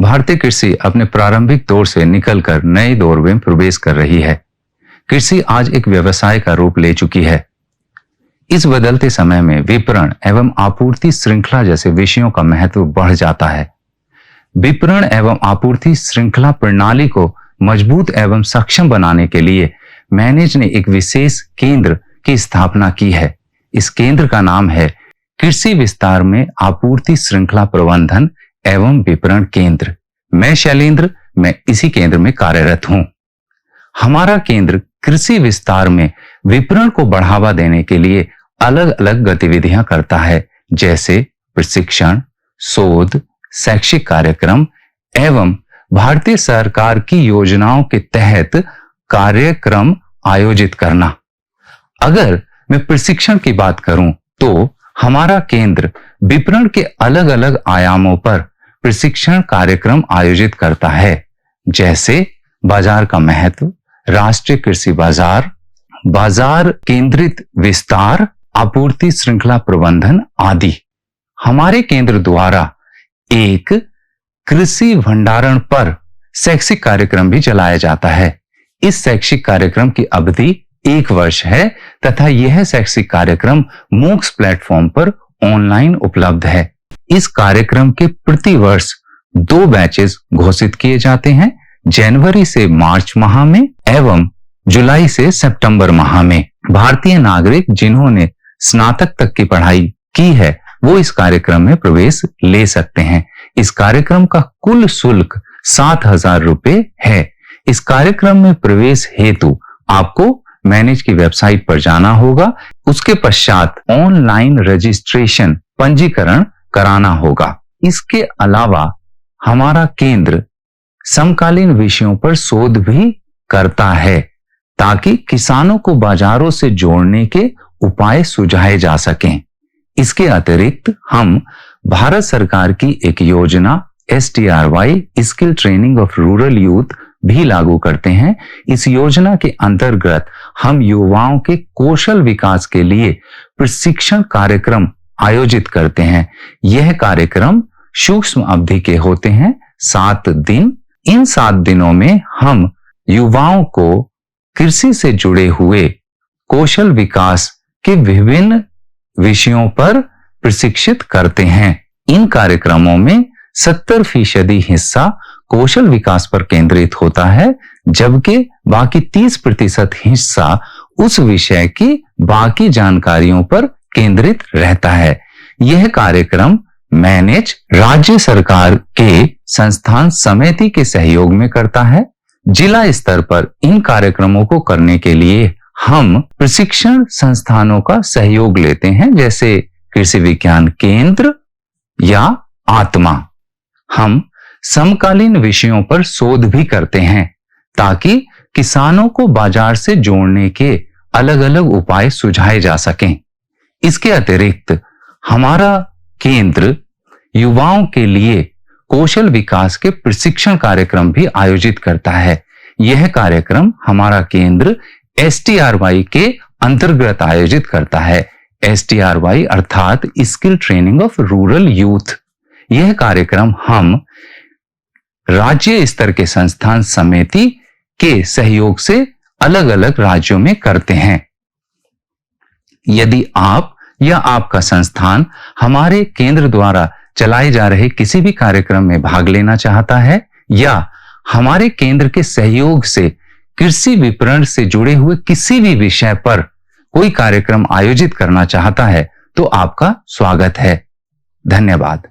भारतीय कृषि अपने प्रारंभिक दौर से निकलकर नए दौर में प्रवेश कर रही है। कृषि आज एक व्यवसाय का रूप ले चुकी है। इस बदलते समय में विपणन एवं आपूर्ति श्रृंखला जैसे विषयों का महत्व बढ़ जाता है। विपणन एवं आपूर्ति श्रृंखला प्रणाली को मजबूत एवं सक्षम बनाने के लिए मैनेज ने एक विशेष केंद्र की स्थापना की है। इस केंद्र का नाम है कृषि विस्तार में आपूर्ति श्रृंखला प्रबंधन एवं विपणन केंद्र। मैं शैलेंद्र, मैं इसी केंद्र में कार्यरत हूं। हमारा केंद्र कृषि विस्तार में विपणन को बढ़ावा देने के लिए अलग अलग गतिविधियां करता है, जैसे प्रशिक्षण, शोध, शैक्षिक कार्यक्रम एवं भारतीय सरकार की योजनाओं के तहत कार्यक्रम आयोजित करना। अगर मैं प्रशिक्षण की बात करूं तो हमारा केंद्र विपणन के अलग अलग आयामों पर प्रशिक्षण कार्यक्रम आयोजित करता है, जैसे बाजार का महत्व, राष्ट्रीय कृषि बाजार, बाजार केंद्रित विस्तार, आपूर्ति श्रृंखला प्रबंधन आदि। हमारे केंद्र द्वारा एक कृषि भंडारण पर शैक्षिक कार्यक्रम भी चलाया जाता है। इस शैक्षिक कार्यक्रम की अवधि 1 वर्ष है तथा यह शैक्षिक कार्यक्रम मूक्स प्लेटफॉर्म पर ऑनलाइन उपलब्ध है। इस कार्यक्रम के प्रति वर्ष 2 बैचेस घोषित किए जाते हैं, जनवरी से मार्च माह में एवं जुलाई से सितंबर माह में। भारतीय नागरिक जिन्होंने स्नातक तक की पढ़ाई की है वो इस कार्यक्रम में प्रवेश ले सकते हैं। इस कार्यक्रम का कुल शुल्क 7,000 रुपए है। इस कार्यक्रम में प्रवेश हेतु आपको मैनेज की वेबसाइट पर जाना होगा। उसके पश्चात ऑनलाइन रजिस्ट्रेशन पंजीकरण कराना होगा। इसके अलावा हमारा केंद्र समकालीन विषयों पर शोध भी करता है ताकि किसानों को बाजारों से जोड़ने के उपाय सुझाए जा सकें। इसके अतिरिक्त हम भारत सरकार की एक योजना STRY skill training of rural youth भी लागू करते हैं। इस योजना के अंतर्गत हम युवाओं के कौशल विकास के लिए प्रशिक्षण कार्यक्रम आयोजित करते हैं। यह कार्यक्रम सूक्ष्म अवधि के होते हैं, 7 दिन। इन 7 दिनों में हम युवाओं को कृषि से जुड़े हुए कौशल विकास के विभिन्न विषयों पर प्रशिक्षित करते हैं। इन कार्यक्रमों में 70% हिस्सा कौशल विकास पर केंद्रित होता है, जबकि बाकी 30% हिस्सा उस विषय की बाकी जानकारियों पर केंद्रित रहता है। यह कार्यक्रम मैनेज राज्य सरकार के संस्थान समिति के सहयोग में करता है। जिला स्तर पर इन कार्यक्रमों को करने के लिए हम प्रशिक्षण संस्थानों का सहयोग लेते हैं, जैसे कृषि विज्ञान केंद्र या आत्मा। हम समकालीन विषयों पर शोध भी करते हैं ताकि किसानों को बाजार से जोड़ने के अलग अलग उपाय सुझाए जा सकें। इसके अतिरिक्त हमारा केंद्र युवाओं के लिए कौशल विकास के प्रशिक्षण कार्यक्रम भी आयोजित करता है। यह कार्यक्रम हमारा केंद्र STRY के अंतर्गत आयोजित करता है। STRY अर्थात skill training of rural youth. यह कार्यक्रम हम राज्य स्तर के संस्थान समिति के सहयोग से अलग अलग राज्यों में करते हैं। यदि आप या आपका संस्थान हमारे केंद्र द्वारा चलाए जा रहे किसी भी कार्यक्रम में भाग लेना चाहता है या हमारे केंद्र के सहयोग से कृषि विपणन से जुड़े हुए किसी भी विषय पर कोई कार्यक्रम आयोजित करना चाहता है तो आपका स्वागत है। धन्यवाद।